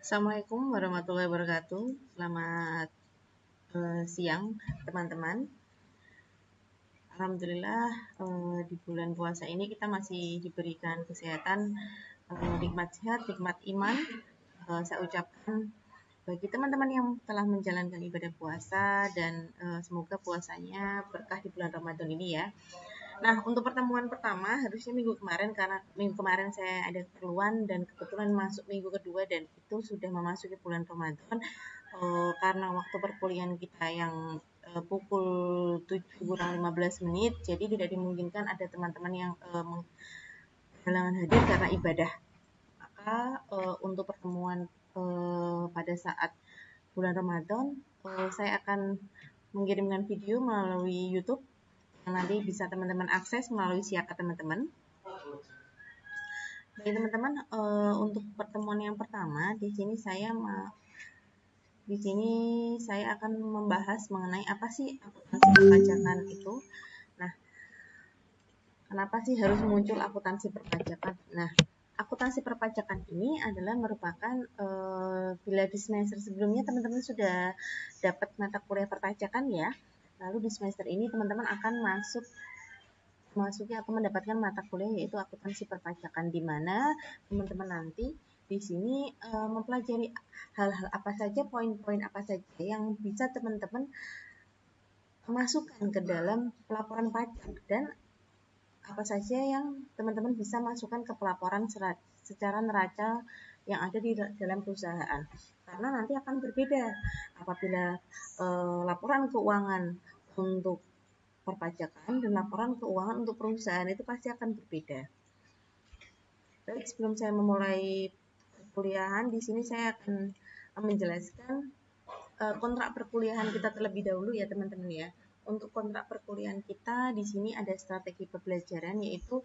Assalamualaikum warahmatullahi wabarakatuh. Selamat siang teman-teman. Alhamdulillah di bulan puasa ini kita masih diberikan kesehatan, nikmat sehat, nikmat iman. Saya ucapkan bagi teman-teman yang telah menjalankan ibadah puasa dan semoga puasanya berkah di bulan Ramadan ini ya. Nah, untuk pertemuan pertama harusnya minggu kemarin karena minggu kemarin saya ada keperluan dan kebetulan masuk minggu kedua dan itu sudah memasuki bulan Ramadan. Karena waktu perkuliahan kita yang pukul 7 kurang 15 menit, jadi tidak dimungkinkan ada teman-teman yang halangan hadir karena ibadah. Maka untuk pertemuan pada saat bulan Ramadan, saya akan mengirimkan video melalui YouTube yang nanti bisa teman-teman akses melalui siakat teman-teman. Baik teman-teman, untuk pertemuan yang pertama di sini saya akan membahas mengenai apa sih akuntansi perpajakan itu. Nah, kenapa sih harus muncul akuntansi perpajakan? Nah, akuntansi perpajakan ini adalah merupakan bila di semester sebelumnya teman-teman sudah dapat mata kuliah perpajakan ya. Lalu di semester ini teman-teman akan memasuki atau mendapatkan mata kuliah yaitu akuntansi perpajakan, di mana teman-teman nanti di sini mempelajari hal-hal apa saja, poin-poin apa saja yang bisa teman-teman masukkan ke dalam pelaporan pajak dan apa saja yang teman-teman bisa masukkan ke pelaporan secara neraca yang ada di dalam perusahaan. Karena nanti akan berbeda apabila laporan keuangan untuk perpajakan dan laporan keuangan untuk perusahaan itu pasti akan berbeda. Baik, sebelum saya memulai perkuliahan, di sini saya akan menjelaskan kontrak perkuliahan kita terlebih dahulu ya teman-teman ya. Untuk kontrak perkuliahan kita di sini ada strategi pembelajaran, yaitu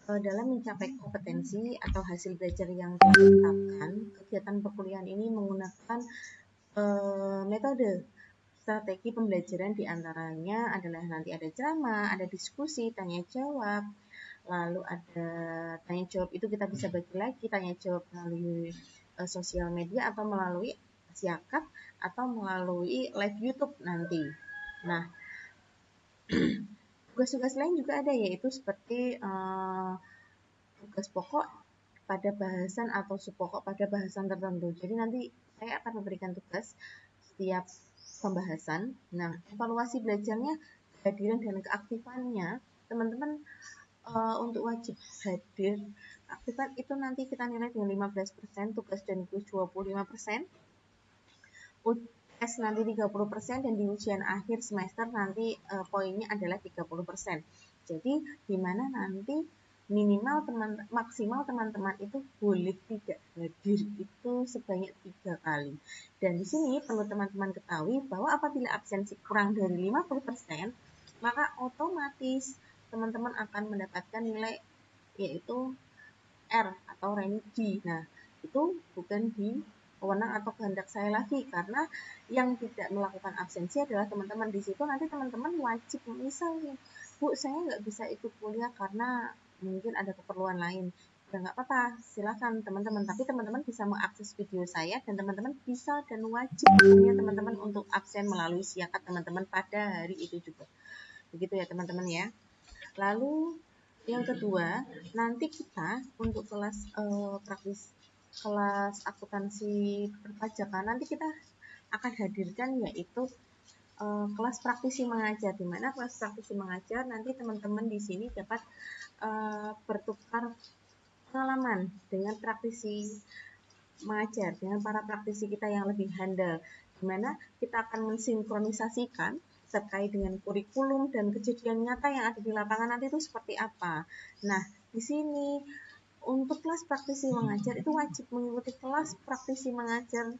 dalam mencapai kompetensi atau hasil belajar yang ditetapkan. Kegiatan perkuliahan ini menggunakan metode strategi pembelajaran, diantaranya adalah nanti ada ceramah, ada diskusi, tanya jawab, lalu ada tanya jawab itu kita bisa bagi lagi, tanya jawab melalui sosial media atau melalui siakat atau melalui live YouTube nanti. Nah, tugas-tugas lain juga ada, yaitu seperti tugas pokok pada bahasan atau subpokok pada bahasan tertentu. Jadi nanti saya akan memberikan tugas setiap pembahasan. Nah, evaluasi belajarnya, kehadiran dan keaktifannya, teman-teman untuk wajib hadir aktifan itu nanti kita nilai dengan 15%, tugas dan kuis 25%, UTS nanti 30%, dan di ujian akhir semester nanti poinnya adalah 30%. Jadi di mana nanti maksimal teman-teman itu boleh tidak hadir itu sebanyak 3 kali. Dan di sini perlu teman-teman ketahui bahwa apabila absensi kurang dari 50%, maka otomatis teman-teman akan mendapatkan nilai yaitu R atau rank D. Nah, itu bukan di wewenang atau kehendak saya lagi, karena yang tidak melakukan absensi adalah teman-teman. Di situ nanti teman-teman wajib, misalnya, Bu, saya nggak bisa ikut kuliah karena mungkin ada keperluan lain. Ya nggak apa-apa, silakan teman-teman. Tapi teman-teman bisa mengakses video saya dan teman-teman bisa dan wajib punya teman-teman untuk absen melalui siakat teman-teman pada hari itu juga. Begitu ya teman-teman ya. Lalu yang kedua, nanti kita untuk kelas kelas akuntansi perpajakan nanti kita akan hadirkan yaitu kelas praktisi mengajar, di mana kelas praktisi mengajar nanti teman-teman di sini dapat bertukar pengalaman dengan praktisi mengajar, dengan para praktisi kita yang lebih handal, di mana kita akan mensinkronisasikan terkait dengan kurikulum dan kejadian nyata yang ada di lapangan nanti itu seperti apa. Nah, di sini untuk kelas praktisi mengajar itu wajib mengikuti kelas praktisi mengajar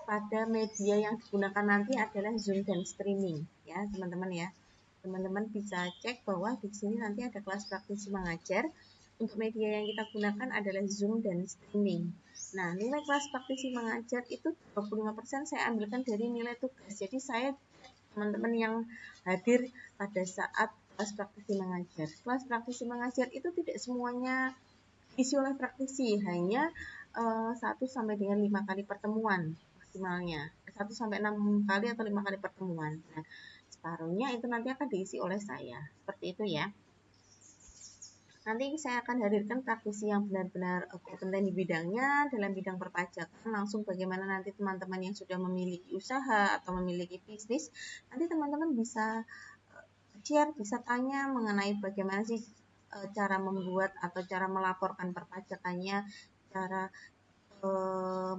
pada media yang digunakan nanti adalah Zoom dan streaming ya teman-teman ya. Teman-teman bisa cek bahwa di sini nanti ada kelas praktisi mengajar. Untuk media yang kita gunakan adalah Zoom dan streaming. Nah, nilai kelas praktisi mengajar itu 25% saya ambilkan dari nilai tugas. Jadi saya teman-teman yang hadir pada saat kelas praktisi mengajar. Kelas praktisi mengajar itu tidak semuanya isi oleh praktisi, hanya 1 sampai dengan 5 kali pertemuan maksimalnya. 1 sampai 6 kali atau 5 kali pertemuan. Nah, separuhnya itu nanti akan diisi oleh saya. Seperti itu ya. Nanti saya akan hadirkan praktisi yang benar-benar kompeten di bidangnya dalam bidang perpajakan. Langsung bagaimana nanti teman-teman yang sudah memiliki usaha atau memiliki bisnis, nanti teman-teman bisa share, bisa tanya mengenai bagaimana sih cara membuat atau cara melaporkan perpajakannya, cara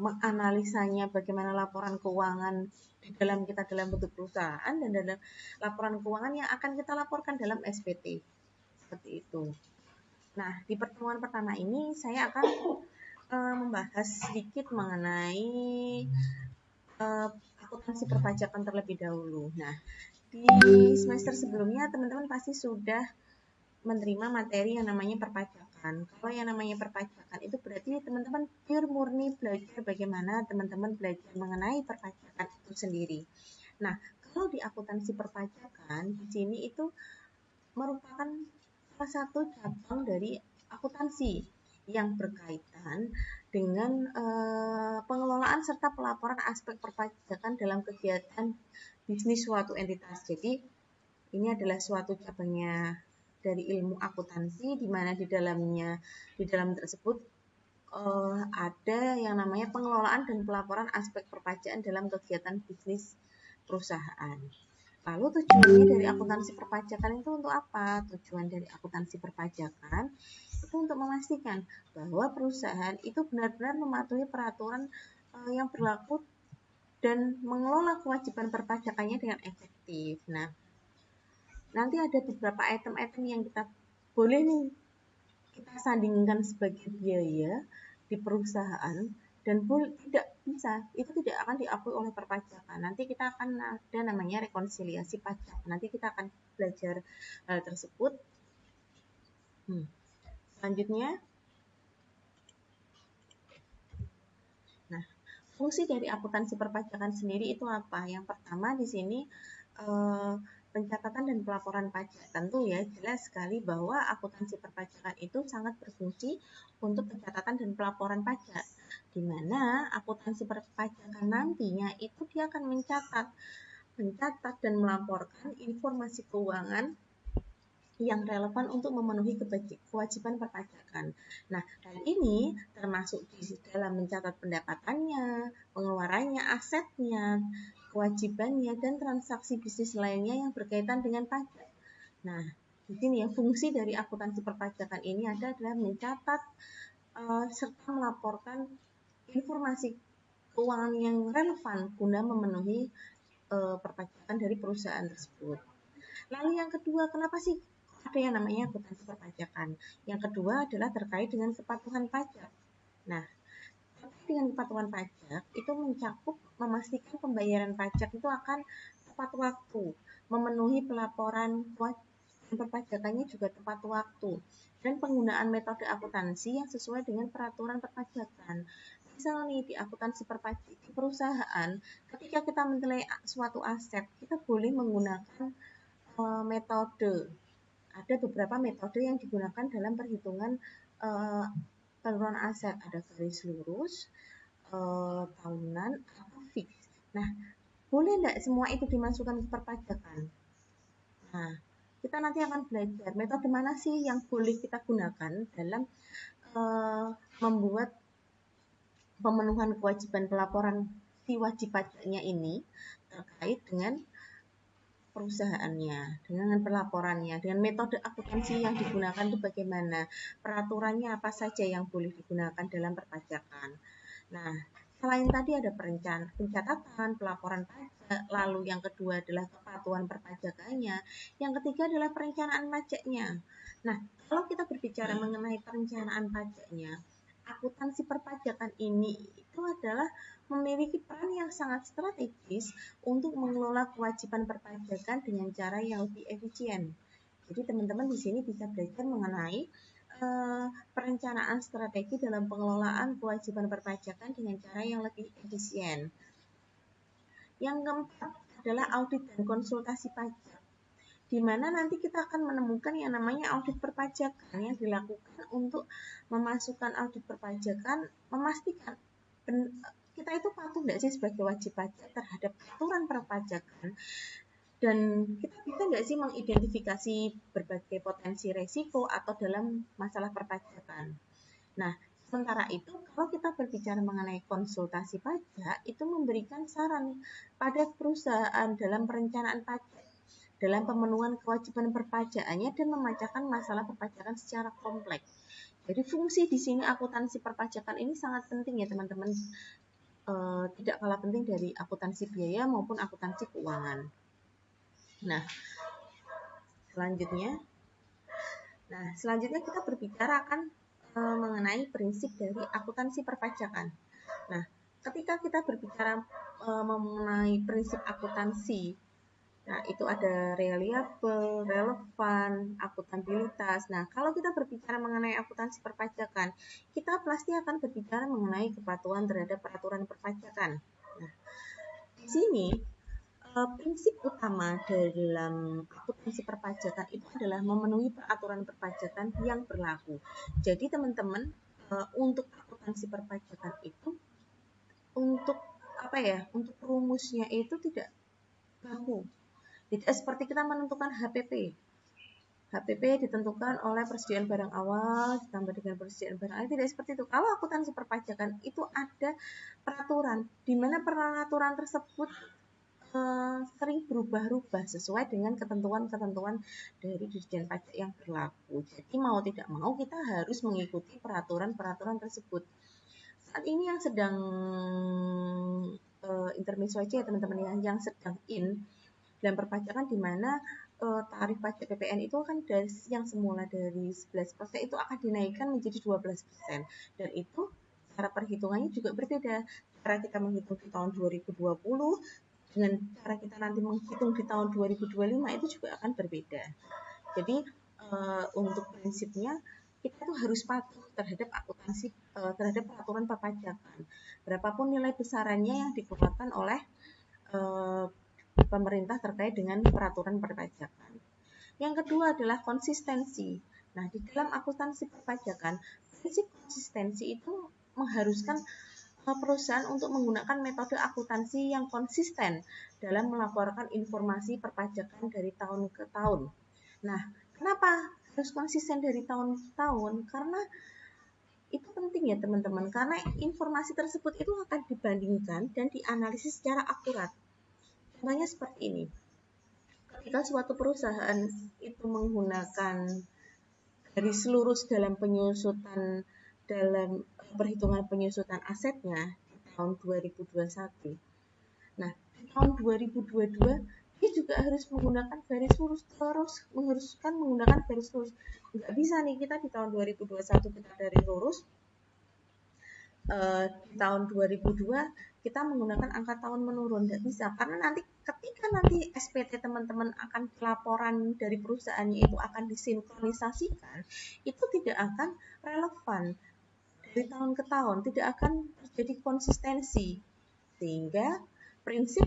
menganalisanya, bagaimana laporan keuangan di dalam kita dalam bentuk perusahaan dan dalam laporan keuangan yang akan kita laporkan dalam SPT. Seperti itu. Nah, di pertemuan pertama ini saya akan membahas sedikit mengenai akuntansi perpajakan terlebih dahulu. Nah, di semester sebelumnya teman-teman pasti sudah menerima materi yang namanya perpajakan. Kalau yang namanya perpajakan itu berarti teman-teman pure murni belajar bagaimana teman-teman belajar mengenai perpajakan itu sendiri. Nah, kalau di akuntansi perpajakan di sini itu merupakan salah satu cabang dari akuntansi yang berkaitan dengan pengelolaan serta pelaporan aspek perpajakan dalam kegiatan bisnis suatu entitas. Jadi ini adalah suatu cabangnya dari ilmu akuntansi di mana di dalam tersebut ada yang namanya pengelolaan dan pelaporan aspek perpajakan dalam kegiatan bisnis perusahaan. Lalu tujuannya dari akuntansi perpajakan itu untuk apa? Tujuan dari akuntansi perpajakan itu untuk memastikan bahwa perusahaan itu benar-benar mematuhi peraturan yang berlaku dan mengelola kewajiban perpajakannya dengan efektif. Nah, nanti ada beberapa item-item yang kita boleh nih kita sandingkan sebagai biaya di perusahaan dan tidak bisa, itu tidak akan diakui oleh perpajakan. Nanti kita akan ada namanya rekonsiliasi pajak. Nanti kita akan belajar hal tersebut. Selanjutnya, nah, fungsi dari akuntansi perpajakan sendiri itu apa? Yang pertama di sini pencatatan dan pelaporan pajak. Tentu ya, jelas sekali bahwa akuntansi perpajakan itu sangat berfungsi untuk pencatatan dan pelaporan pajak. Di mana akuntansi perpajakan nantinya itu dia akan mencatat dan melaporkan informasi keuangan yang relevan untuk memenuhi kewajiban perpajakan. Nah, hal ini termasuk di dalam mencatat pendapatannya, pengeluarannya, asetnya, kewajibannya, dan transaksi bisnis lainnya yang berkaitan dengan pajak. Nah, di sini ya fungsi dari akuntansi perpajakan ini adalah mencatat serta melaporkan informasi keuangan yang relevan guna memenuhi perpajakan dari perusahaan tersebut. Lalu yang kedua, kenapa sih ada yang namanya akuntansi perpajakan? Yang kedua adalah terkait dengan kepatuhan pajak. Nah, terkait dengan kepatuhan pajak itu mencakup memastikan pembayaran pajak itu akan tepat waktu, memenuhi pelaporan perpajakannya juga tepat waktu, dan penggunaan metode akuntansi yang sesuai dengan peraturan perpajakan. Misal nih di akuntansi perpajakan di perusahaan, ketika kita menilai suatu aset, kita boleh menggunakan metode. Ada beberapa metode yang digunakan dalam perhitungan penurunan aset. Ada garis lurus, tahunan, atau fix. Nah, boleh enggak semua itu dimasukkan ke perpajakan? Nah, kita nanti akan belajar metode mana sih yang boleh kita gunakan dalam membuat pemenuhan kewajiban pelaporan si wajib pajaknya ini terkait dengan perusahaannya, dengan pelaporannya, dengan metode akuntansi yang digunakan itu bagaimana, peraturannya apa saja yang boleh digunakan dalam perpajakan. Nah, selain tadi ada pencatatan, pelaporan pajak, lalu yang kedua adalah kepatuhan perpajakannya, yang ketiga adalah perencanaan pajaknya. Nah, kalau kita berbicara mengenai perencanaan pajaknya, akuntansi perpajakan ini itu adalah memiliki peran yang sangat strategis untuk mengelola kewajiban perpajakan dengan cara yang lebih efisien. Jadi teman-teman di sini bisa belajar mengenai perencanaan strategi dalam pengelolaan kewajiban perpajakan dengan cara yang lebih efisien. Yang keempat adalah audit dan konsultasi pajak. di mana nanti kita akan menemukan yang namanya audit perpajakan yang dilakukan untuk memasukkan audit perpajakan, memastikan kita itu patuh nggak sih sebagai wajib pajak terhadap aturan perpajakan, dan kita bisa nggak sih mengidentifikasi berbagai potensi resiko atau dalam masalah perpajakan. Nah, sementara itu kalau kita berbicara mengenai konsultasi pajak, itu memberikan saran pada perusahaan dalam perencanaan pajak, dalam pemenuhan kewajiban perpajakannya dan memecahkan masalah perpajakan secara kompleks. Jadi fungsi di sini akuntansi perpajakan ini sangat penting ya teman-teman, tidak kalah penting dari akuntansi biaya maupun akuntansi keuangan. Nah, selanjutnya kita berbicara akan mengenai prinsip dari akuntansi perpajakan. Nah, ketika kita berbicara mengenai prinsip akuntansi, nah itu ada reliable, relevan, akuntabilitas. Nah, kalau kita berbicara mengenai akuntansi perpajakan, kita pasti akan berbicara mengenai kepatuhan terhadap peraturan perpajakan. Nah, di sini prinsip utama dalam akuntansi perpajakan itu adalah memenuhi peraturan perpajakan yang berlaku. Jadi teman-teman, untuk akuntansi perpajakan itu untuk untuk rumusnya itu tidak baku. Tidak seperti kita menentukan HPP. HPP ditentukan oleh persediaan barang awal ditambah dengan persediaan barang akhir, tidak seperti itu. Kalau akuntansi perpajakan itu ada peraturan, di mana peraturan tersebut sering berubah-ubah sesuai dengan ketentuan-ketentuan dari Dirjen Pajak yang berlaku. Jadi mau tidak mau kita harus mengikuti peraturan-peraturan tersebut. Saat ini yang sedang intermezzo aja ya teman-teman, yang sedang in dalam perpajakan, di mana tarif pajak PPN itu kan dari yang semula dari 11% itu akan dinaikkan menjadi 12%, dan itu cara perhitungannya juga berbeda. Cara kita menghitung di tahun 2020 dengan cara kita nanti menghitung di tahun 2025 itu juga akan berbeda. Jadi untuk prinsipnya kita tuh harus patuh terhadap akuntansi, terhadap peraturan perpajakan, berapapun nilai besarannya yang dikeluarkan oleh pemerintah terkait dengan peraturan perpajakan. Yang kedua adalah konsistensi. Nah, di dalam akuntansi perpajakan, prinsip konsistensi itu mengharuskan perusahaan untuk menggunakan metode akuntansi yang konsisten dalam melaporkan informasi perpajakan dari tahun ke tahun. Nah, kenapa harus konsisten dari tahun ke tahun? Karena itu penting ya teman-teman, karena informasi tersebut itu akan dibandingkan dan dianalisis secara akurat. Contohnya seperti ini. Ketika suatu perusahaan itu menggunakan garis lurus dalam penyusutan, dalam perhitungan penyusutan asetnya di tahun 2021. Nah, di tahun 2022 dia juga harus menggunakan garis lurus, terus menggunakan garis lurus. Nggak bisa nih kita di tahun 2021 kita dari lurus, di tahun 2002 kita menggunakan angka tahun menurun, nggak bisa, karena nanti ketika nanti SPT teman-teman akan laporan dari perusahaannya itu akan disinkronisasikan, itu tidak akan relevan dari tahun ke tahun, tidak akan terjadi konsistensi. Sehingga prinsip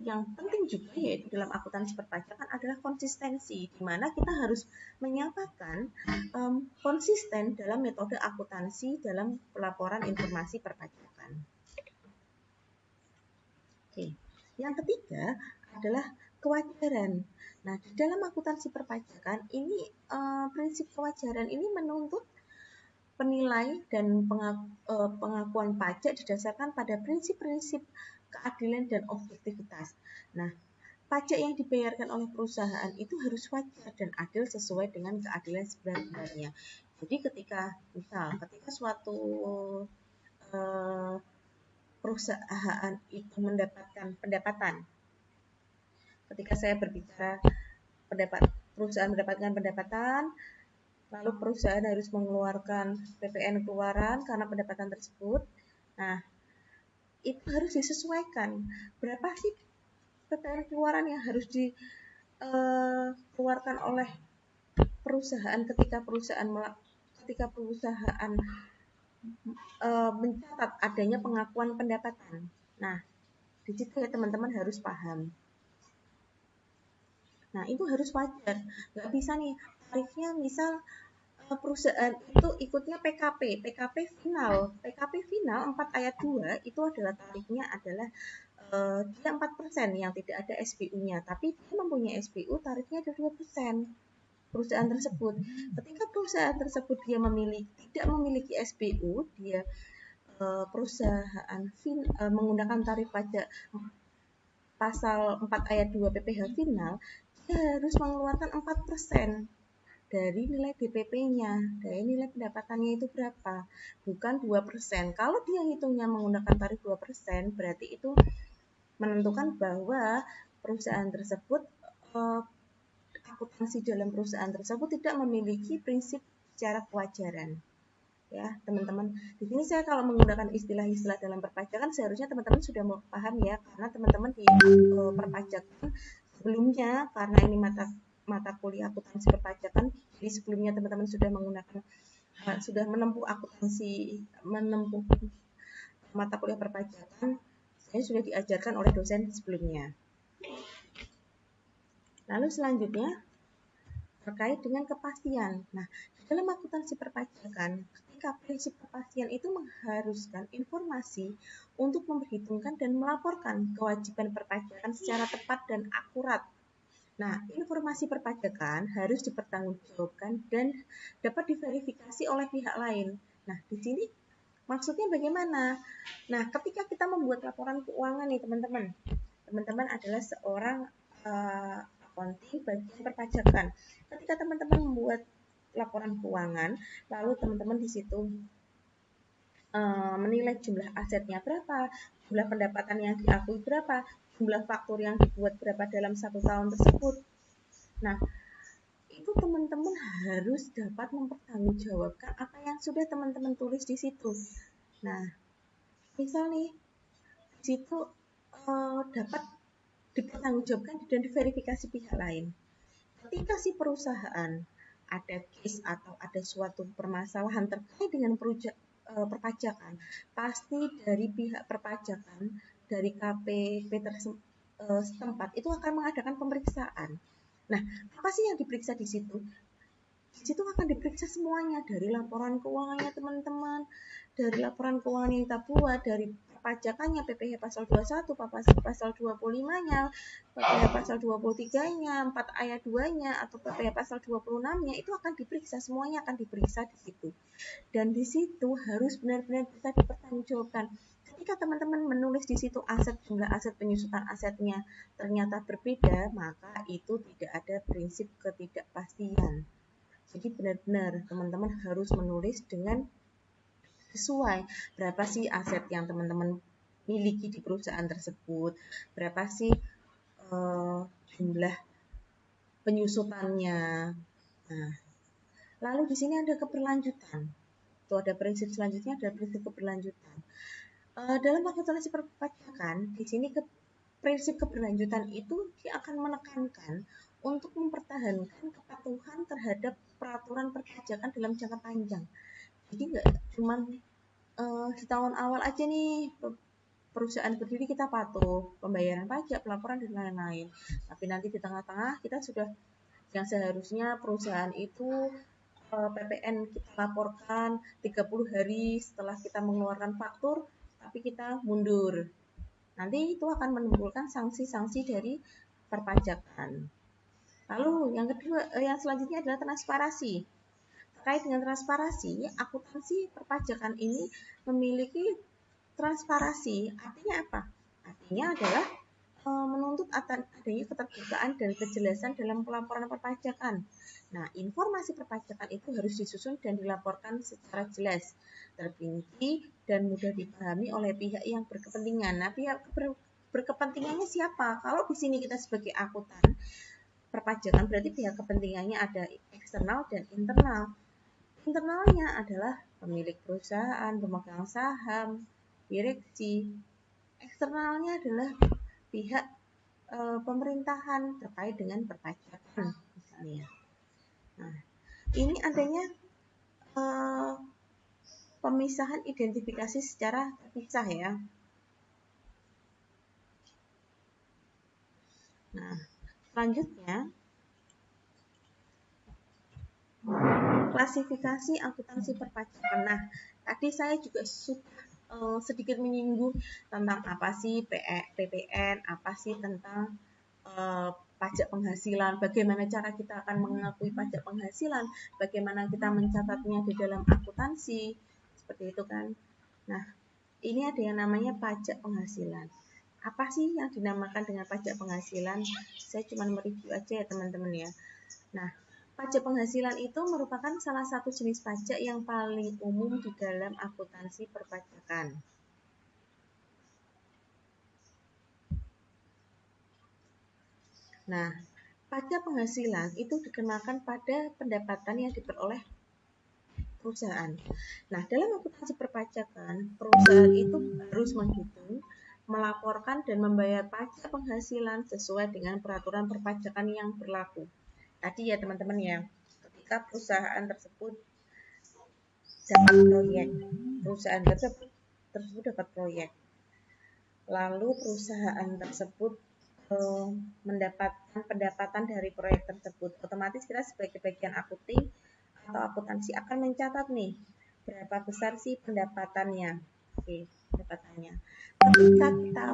yang penting juga yaitu dalam akuntansi perpajakan adalah konsistensi, di mana kita harus menyatakan konsisten dalam metode akuntansi dalam pelaporan informasi perpajakan. Oke. Yang ketiga adalah kewajaran. Nah, di dalam akuntansi perpajakan ini prinsip kewajaran ini menuntut penilai dan pengakuan pajak didasarkan pada prinsip-prinsip keadilan dan objektivitas. Nah, pajak yang dibayarkan oleh perusahaan itu harus wajar dan adil sesuai dengan keadilan sebenarnya. Jadi ketika suatu perusahaan itu mendapatkan pendapatan, ketika saya berbicara perusahaan mendapatkan pendapatan, lalu perusahaan harus mengeluarkan PPN keluaran karena pendapatan tersebut. Nah, itu harus disesuaikan. Berapa sih PPN keluaran yang harus dikeluarkan oleh perusahaan ketika perusahaan mencatat adanya pengakuan pendapatan. Nah, di situ ya teman-teman harus paham. Nah, itu harus wajar. Nggak bisa nih, tarifnya misal perusahaan itu ikutnya PKP final. PKP final 4 ayat 2 itu adalah tarifnya adalah dia 4% yang tidak ada SPU-nya, tapi dia mempunyai SPU tarifnya ada 2%. Perusahaan tersebut, ketika perusahaan tersebut dia tidak memiliki SPU, dia perusahaan menggunakan tarif pajak pasal 4 ayat 2 PPh final, dia harus mengeluarkan 4% dari nilai DPP-nya, dari nilai pendapatannya itu berapa, bukan 2%. Kalau dia hitungnya menggunakan tarif 2%, berarti itu menentukan bahwa perusahaan tersebut akuntansi dalam perusahaan tersebut tidak memiliki prinsip secara kewajaran. Ya, teman-teman. Di sini saya kalau menggunakan istilah-istilah dalam perpajakan seharusnya teman-teman sudah paham ya, karena teman-teman di perpajakan sebelumnya, karena ini mata kuliah akuntansi perpajakan, jadi sebelumnya teman-teman sudah menggunakan sudah menempuh mata kuliah perpajakan, saya sudah diajarkan oleh dosen sebelumnya. Lalu selanjutnya terkait dengan kepastian. Nah, dalam akuntansi perpajakan, ketika prinsip kepastian itu mengharuskan informasi untuk memperhitungkan dan melaporkan kewajiban perpajakan secara tepat dan akurat. Nah, informasi perpajakan harus dipertanggungjawabkan dan dapat diverifikasi oleh pihak lain. Nah, di sini maksudnya bagaimana? Nah, ketika kita membuat laporan keuangan nih, teman-teman. Teman-teman adalah seorang accounting bagian perpajakan. Ketika teman-teman membuat laporan keuangan, lalu teman-teman di situ menilai jumlah asetnya berapa, jumlah pendapatan yang diakui berapa, jumlah faktur yang dibuat berapa dalam 1 tahun tersebut. Nah, itu teman-teman harus dapat mempertanggungjawabkan apa yang sudah teman-teman tulis di situ. Nah, misal nih, di situ dapat dipertanggungjawabkan dan diverifikasi pihak lain. Ketika si perusahaan ada case atau ada suatu permasalahan terkait dengan perpajakan, pasti dari pihak perpajakan, dari KPP setempat itu akan mengadakan pemeriksaan. Nah, apa sih yang diperiksa di situ? Di situ akan diperiksa semuanya, dari laporan keuangannya teman-teman, dari laporan keuangan yang kita buat, dari perpajakannya, PPh pasal 21, pasal 25-nya, PPh pasal 23-nya, 4 ayat 2-nya, atau PPh pasal 26-nya, itu akan diperiksa, semuanya akan diperiksa di situ. Dan di situ harus benar-benar bisa dipertanggungjawabkan. Ketika teman-teman menulis di situ jumlah aset, penyusutan asetnya ternyata berbeda, maka itu tidak ada prinsip ketidakpastian. Jadi benar-benar teman-teman harus menulis dengan sesuai berapa sih aset yang teman-teman miliki di perusahaan tersebut, berapa sih jumlah penyusutannya. Nah, lalu di sini ada keberlanjutan. Itu ada prinsip selanjutnya, ada prinsip keberlanjutan. Dalam akuntansi perpajakan, di sini prinsip keberlanjutan itu dia akan menekankan untuk mempertahankan kepatuhan terhadap peraturan perpajakan dalam jangka panjang. Jadi nggak cuma di tahun awal aja nih perusahaan berdiri kita patuh pembayaran pajak, pelaporan dan lain-lain. Tapi nanti di tengah-tengah kita sudah yang seharusnya perusahaan itu PPN kita laporkan 30 hari setelah kita mengeluarkan faktur, tapi kita mundur. Nanti itu akan menimbulkan sanksi-sanksi dari perpajakan. Lalu yang selanjutnya adalah transparansi. Terkait dengan transparansi, akuntansi perpajakan ini memiliki transparansi. Artinya apa? Artinya adalah menuntut adanya keterbukaan dan kejelasan dalam pelaporan perpajakan. Nah, informasi perpajakan itu harus disusun dan dilaporkan secara jelas, terperinci, dan mudah dipahami oleh pihak yang berkepentingan. Nah, pihak berkepentingannya siapa? Kalau di sini kita sebagai akuntan perpajakan berarti pihak kepentingannya ada eksternal dan internal. Internalnya adalah pemilik perusahaan, pemegang saham, direksi. Eksternalnya adalah pihak pemerintahan terkait dengan perpajakan misalnya. Nah, ini adanya pemisahan identifikasi secara terpisah ya. Nah, selanjutnya Klasifikasi akuntansi perpajakan. Nah, tadi saya juga sudah sedikit menyinggung tentang apa sih PPN, apa sih tentang pajak penghasilan, bagaimana cara kita akan mengakui pajak penghasilan, bagaimana kita mencatatnya di dalam akuntansi, seperti itu kan. Nah, ini ada yang namanya pajak penghasilan. Apa sih yang dinamakan dengan pajak penghasilan? Saya cuma mereview aja ya teman-teman ya. Nah, pajak penghasilan itu merupakan salah satu jenis pajak yang paling umum di dalam akuntansi perpajakan. Nah, pajak penghasilan itu dikenakan pada pendapatan yang diperoleh perusahaan. Nah, dalam akuntansi perpajakan, perusahaan itu harus menghitung, melaporkan, dan membayar pajak penghasilan sesuai dengan peraturan perpajakan yang berlaku. Tadi ya teman-teman ya, ketika perusahaan tersebut dapat proyek, perusahaan tersebut dapat proyek, lalu perusahaan tersebut mendapatkan pendapatan dari proyek tersebut, otomatis kita sebagai bagian akunting atau akuntansi akan mencatat nih berapa besar sih pendapatannya. Oke, pendapatannya. Ketika kita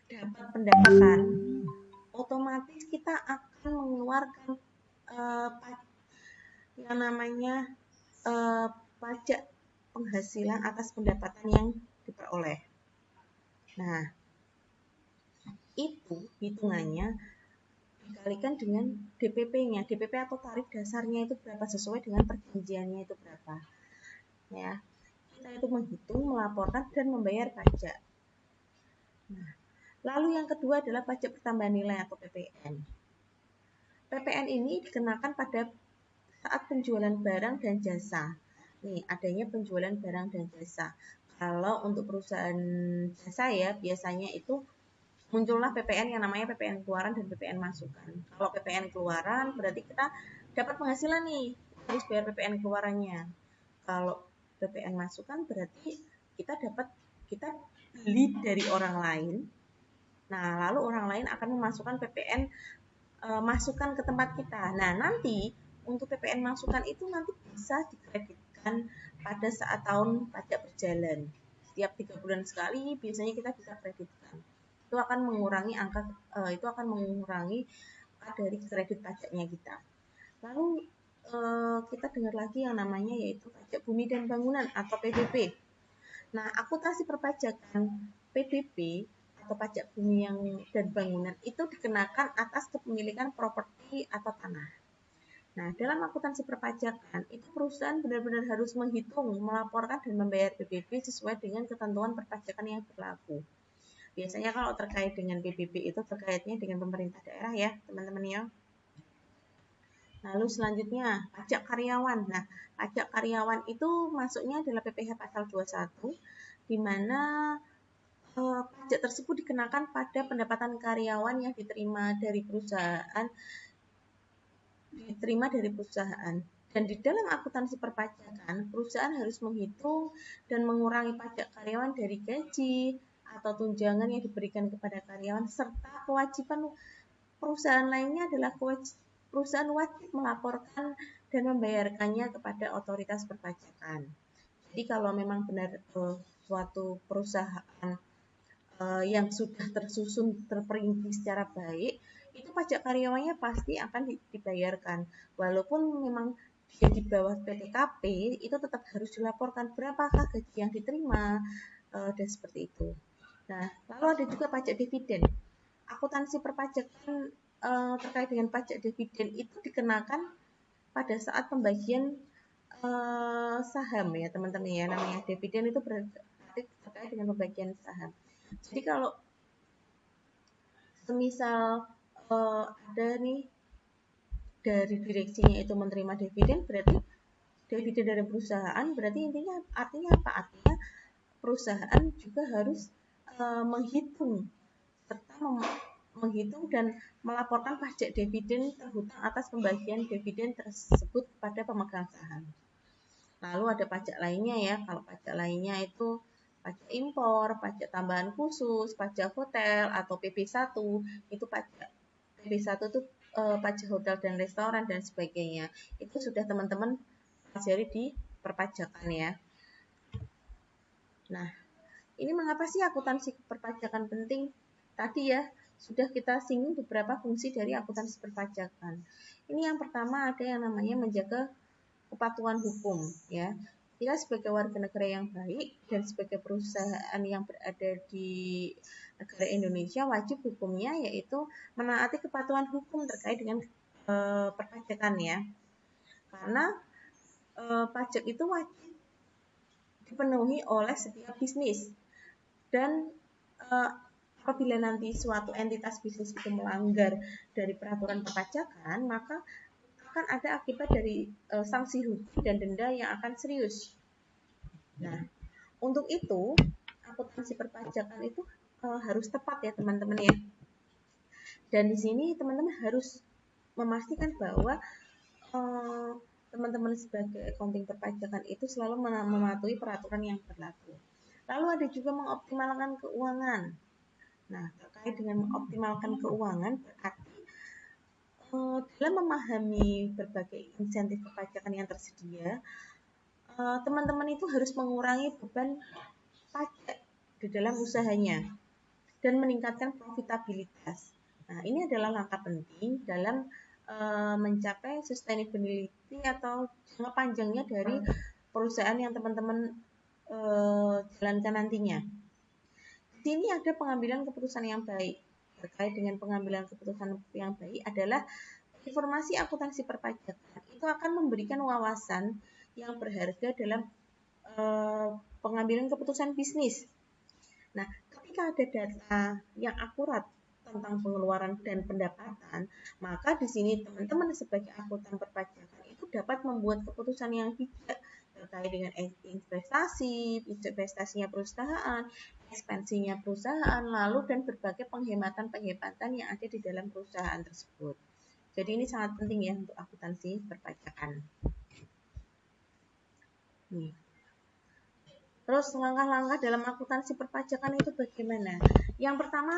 dapat pendapatan, otomatis kita akan mengeluarkan yang namanya pajak penghasilan atas pendapatan yang diperoleh. Nah, itu hitungannya dikalikan dengan DPP-nya. DPP atau tarif dasarnya itu berapa, sesuai dengan perjanjiannya itu berapa. Ya, kita itu menghitung, melaporkan, dan membayar pajak. Nah, lalu yang kedua adalah pajak pertambahan nilai atau PPN. PPN ini dikenakan pada saat penjualan barang dan jasa. Nih, adanya penjualan barang dan jasa. Kalau untuk perusahaan jasa ya, biasanya itu muncullah PPN yang namanya PPN keluaran dan PPN masukan. Kalau PPN keluaran berarti kita dapat penghasilan nih, harus bayar PPN keluarannya. Kalau PPN masukan berarti kita beli dari orang lain. Nah, lalu orang lain akan memasukkan PPN masukan ke tempat kita. Nah, nanti untuk PPN masukan itu nanti bisa dikreditkan pada saat tahun pajak berjalan. Setiap 3 bulan sekali biasanya kita bisa kreditkan. Itu akan mengurangi dari kredit pajaknya kita. Lalu kita dengar lagi yang namanya yaitu pajak bumi dan bangunan atau PBB. Nah, akuntansi perpajakan PBB atau pajak bumi dan bangunan itu dikenakan atas kepemilikan properti atau tanah. Nah, dalam akuntansi perpajakan itu perusahaan benar-benar harus menghitung, melaporkan, dan membayar PBB sesuai dengan ketentuan perpajakan yang berlaku. Biasanya kalau terkait dengan PBB itu terkaitnya dengan pemerintah daerah ya, teman-teman ya. Lalu selanjutnya pajak karyawan. Nah, pajak karyawan itu masuknya adalah PPh pasal 21 di mana pajak tersebut dikenakan pada pendapatan karyawan yang diterima dari perusahaan. Dan di dalam akuntansi perpajakan, perusahaan harus menghitung dan mengurangi pajak karyawan dari gaji atau tunjangan yang diberikan kepada karyawan, serta kewajiban perusahaan lainnya adalah perusahaan wajib melaporkan dan membayarkannya kepada otoritas perpajakan. Jadi kalau memang benar suatu perusahaan yang sudah tersusun, terperinci secara baik, itu pajak karyawannya pasti akan dibayarkan. Walaupun memang dia di bawah PTKP, itu tetap harus dilaporkan berapakah gaji yang diterima, dan seperti itu. Nah, lalu ada juga pajak dividen. Akuntansi perpajakan terkait dengan pajak dividen itu dikenakan pada saat pembagian saham ya teman-teman ya, namanya dividen itu berarti terkait dengan pembagian saham. Jadi kalau semisal ada nih dari direksinya itu menerima dividen, berarti dividen dari perusahaan, berarti artinya apa? Artinya perusahaan juga harus menghitung serta menghitung dan melaporkan pajak dividen terhutang atas pembagian dividen tersebut kepada pemegang saham. Lalu ada pajak lainnya ya, kalau pajak lainnya itu pajak impor, pajak tambahan khusus, pajak hotel atau PP1, itu pajak PP1 itu pajak hotel dan restoran dan sebagainya. Itu sudah teman-teman pelajari di perpajakan ya. Nah, ini mengapa sih akuntansi perpajakan penting? Tadi ya, sudah kita singgung beberapa fungsi dari akuntansi perpajakan. Ini yang pertama ada yang namanya menjaga kepatuhan hukum ya. Kita sebagai warga negara yang baik dan sebagai perusahaan yang berada di negara Indonesia wajib hukumnya yaitu menaati kepatuhan hukum terkait dengan perpajakan ya. Karena pajak itu wajib dipenuhi oleh setiap bisnis dan apabila nanti suatu entitas bisnis itu melanggar dari peraturan perpajakan, maka akan ada akibat dari sanksi hukum dan denda yang akan serius. Nah, untuk itu akuntansi perpajakan itu harus tepat ya teman-teman ya. Dan di sini teman-teman harus memastikan bahwa teman-teman sebagai accounting perpajakan itu selalu mematuhi peraturan yang berlaku. Lalu ada juga mengoptimalkan keuangan. Nah, terkait dengan mengoptimalkan keuangan berarti dalam memahami berbagai insentif perpajakan yang tersedia, teman-teman itu harus mengurangi beban pajak di dalam usahanya dan meningkatkan profitabilitas. Nah, ini adalah langkah penting dalam mencapai sustainability atau jangka panjangnya dari perusahaan yang teman-teman jalankan nantinya. Di sini ada pengambilan keputusan yang baik. Terkait dengan pengambilan keputusan yang baik adalah informasi akuntansi perpajakan itu akan memberikan wawasan yang berharga dalam pengambilan keputusan bisnis. Nah, ketika ada data yang akurat tentang pengeluaran dan pendapatan, maka di sini teman-teman sebagai akuntan perpajakan itu dapat membuat keputusan yang bijak terkait dengan investasinya perusahaan, ekspansinya perusahaan, lalu dan berbagai penghematan-penghematan yang ada di dalam perusahaan tersebut. Jadi ini sangat penting ya untuk akuntansi perpajakan. Nih. Terus langkah-langkah dalam akuntansi perpajakan itu bagaimana? Yang pertama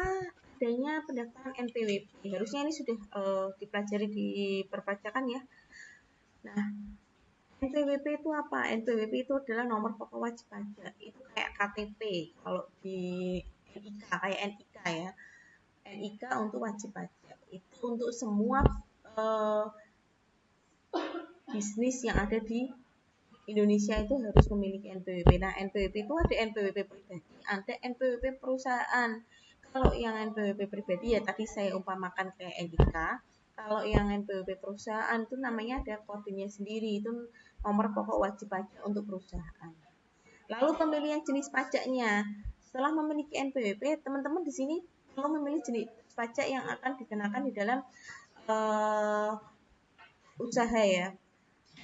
adanya pendaftaran NPWP. Harusnya ini sudah dipelajari di perpajakan ya. Nah, NPWP itu apa? NPWP itu adalah nomor pokok wajib pajak. Itu kayak KTP kalau di NIK, kayak NIK ya. NIK untuk wajib pajak. Itu untuk semua bisnis yang ada di Indonesia itu harus memiliki NPWP. Nah, NPWP itu ada NPWP pribadi, ada NPWP perusahaan. Kalau yang NPWP pribadi ya tadi saya umpamakan kayak NIK. Kalau yang NPWP perusahaan itu namanya ada kodenya sendiri, itu nomor pokok wajib pajak untuk perusahaan. Lalu pemilihan jenis pajaknya. Setelah memiliki NPWP, teman-teman di sini perlu memilih jenis pajak yang akan dikenakan di dalam usaha ya.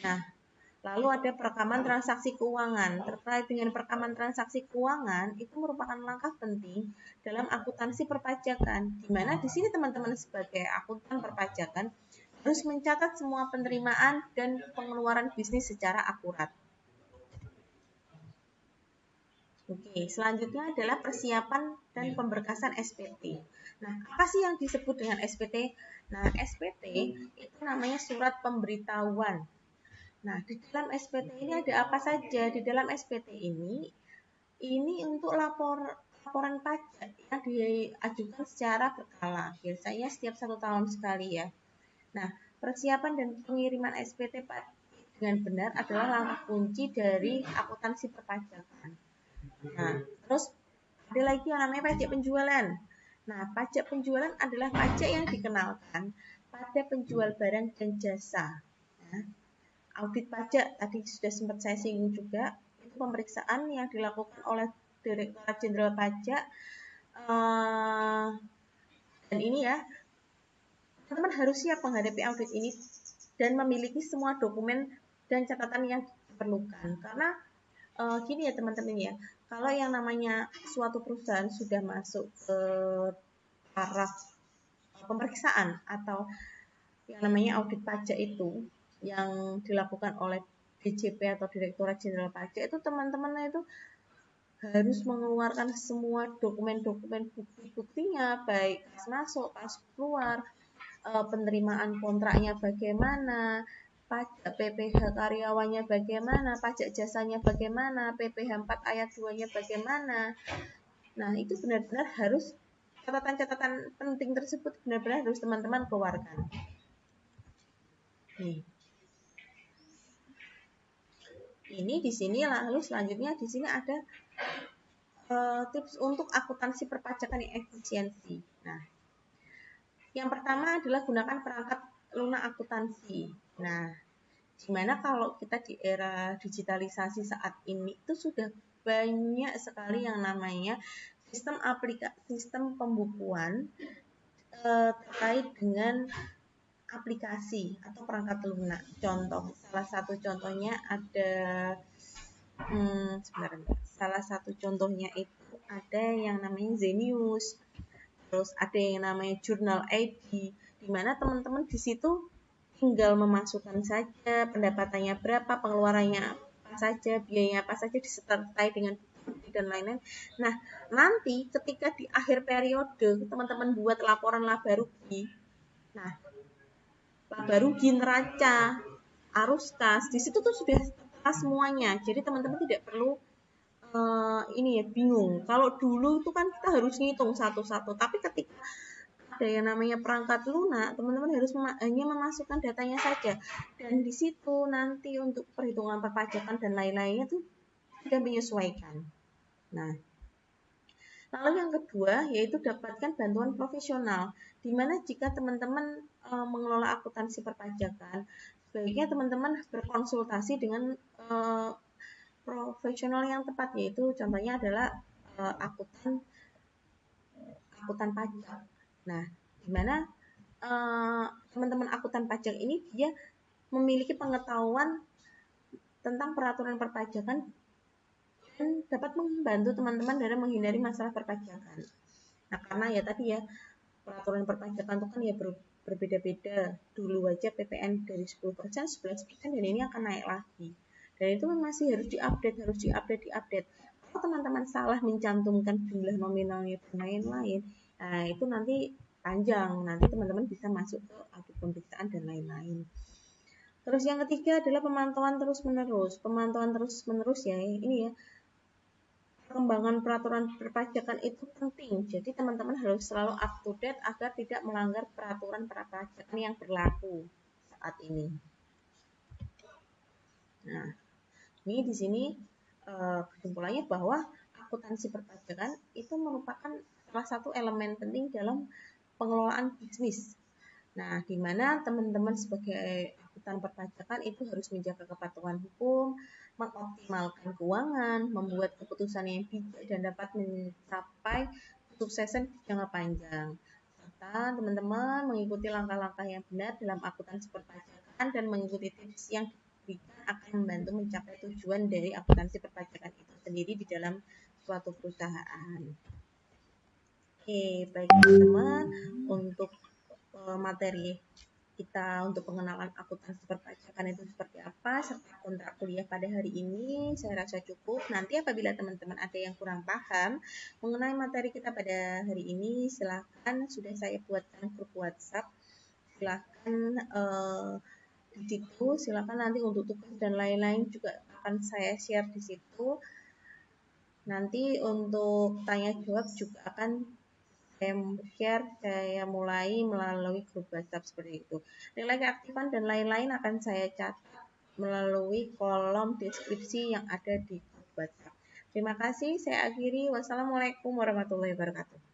Nah, lalu ada perekaman transaksi keuangan. Terkait dengan perekaman transaksi keuangan, itu merupakan langkah penting dalam akuntansi perpajakan. Di mana di sini teman-teman sebagai akuntan perpajakan harus mencatat semua penerimaan dan pengeluaran bisnis secara akurat. Oke, selanjutnya adalah persiapan dan pemberkasan SPT. Nah, apa sih yang disebut dengan SPT? Nah, SPT itu namanya surat pemberitahuan. Nah, di dalam SPT ini ada apa saja? Di dalam SPT ini untuk laporan pajak yang diajukan secara berkala. Biasanya setiap 1 tahun sekali ya. Nah, persiapan dan pengiriman SPT dengan benar adalah langkah kunci dari akuntansi perpajakan. Nah, terus ada lagi yang namanya pajak penjualan. Nah, pajak penjualan adalah pajak yang dikenakan pada penjual barang dan jasa. Nah, audit pajak tadi sudah sempat saya singgung juga, itu pemeriksaan yang dilakukan oleh Direktorat Jenderal Pajak dan ini ya teman-teman harus siap menghadapi audit ini dan memiliki semua dokumen dan catatan yang diperlukan karena gini ya teman-teman ya, kalau yang namanya suatu perusahaan sudah masuk ke taraf pemeriksaan atau yang namanya audit pajak itu yang dilakukan oleh DJP atau Direktorat Jenderal Pajak itu teman-teman itu harus mengeluarkan semua dokumen-dokumen bukti-buktinya baik pas masuk, pas keluar, penerimaan kontraknya bagaimana, pajak PPh karyawannya bagaimana, pajak jasanya bagaimana, PPh 4 ayat 2-nya bagaimana. Nah, itu benar-benar harus catatan-catatan penting tersebut benar-benar harus teman-teman keluarkan. Nih. Ini di sini lalu selanjutnya di sini ada tips untuk akuntansi perpajakan yang efisiensi. Nah, yang pertama adalah gunakan perangkat lunak akuntansi. Nah, gimana kalau kita di era digitalisasi saat ini itu sudah banyak sekali yang namanya sistem pembukuan terkait dengan aplikasi atau perangkat lunak. Salah satu contohnya ada sebenarnya. Salah satu contohnya itu ada yang namanya Zenius. Terus ada yang namanya Jurnal ID, di mana teman-teman di situ tinggal memasukkan saja pendapatannya berapa, pengeluarannya apa saja, biayanya apa saja disertai dengan dan lain-lain. Nah, nanti ketika di akhir periode teman-teman buat laporan laba rugi. Nah, laba rugi, neraca, arus kas, di situ tuh sudah tertera semuanya. Jadi teman-teman tidak perlu ini ya bingung. Kalau dulu itu kan kita harus ngitung satu-satu, tapi ketika ada yang namanya perangkat lunak, teman-teman harus hanya memasukkan datanya saja. Dan di situ nanti untuk perhitungan perpajakan dan lain-lainnya itu sudah menyesuaikan. Nah, lalu yang kedua yaitu dapatkan bantuan profesional. Di mana jika teman-teman mengelola akuntansi perpajakan, sebaiknya teman-teman berkonsultasi dengan profesional yang tepat, yaitu contohnya adalah akuntan pajak. Nah, di mana teman-teman akuntan pajak ini dia memiliki pengetahuan tentang peraturan perpajakan dan dapat membantu teman-teman dalam menghindari masalah perpajakan. Nah, karena ya tadi ya peraturan perpajakan itu kan ya berbeda-beda. Dulu aja PPN dari 10%, 11%, dan ini akan naik lagi. Dan itu masih harus diupdate. Kalau teman-teman salah mencantumkan jumlah nominalnya dan lain-lain, nah itu nanti panjang. Nanti teman-teman bisa masuk ke audit pemeriksaan dan lain-lain. Terus yang ketiga adalah pemantauan terus-menerus. Pemantauan terus-menerus ya, ini ya. Perkembangan peraturan perpajakan itu penting. Jadi teman-teman harus selalu up to date agar tidak melanggar peraturan perpajakan yang berlaku saat ini. Nah, ini di sini kesimpulannya bahwa akuntansi perpajakan itu merupakan salah satu elemen penting dalam pengelolaan bisnis. Nah, di mana teman-teman sebagai akuntan perpajakan itu harus menjaga kepatuhan hukum, mengoptimalkan keuangan, membuat keputusan yang bijak dan dapat mencapai kesuksesan jangka panjang. Serta teman-teman mengikuti langkah-langkah yang benar dalam akuntansi perpajakan dan mengikuti tips yang diberikan akan membantu mencapai tujuan dari akuntansi perpajakan itu sendiri di dalam suatu perusahaan. Oke, baik teman-teman, untuk materi kita untuk pengenalan akuntansi perpajakan itu seperti apa serta kontrak kuliah pada hari ini saya rasa cukup. Nanti apabila teman-teman ada yang kurang paham mengenai materi kita pada hari ini, silahkan sudah saya buatkan grup WhatsApp. Silahkan di situ, silahkan nanti untuk tugas dan lain-lain juga akan saya share di situ. Nanti untuk tanya jawab juga akan saya mulai melalui grup WhatsApp seperti itu. Nilai keaktifan dan lain-lain akan saya catat melalui kolom deskripsi yang ada di grup WhatsApp. Terima kasih, saya akhiri. Wassalamualaikum warahmatullahi wabarakatuh.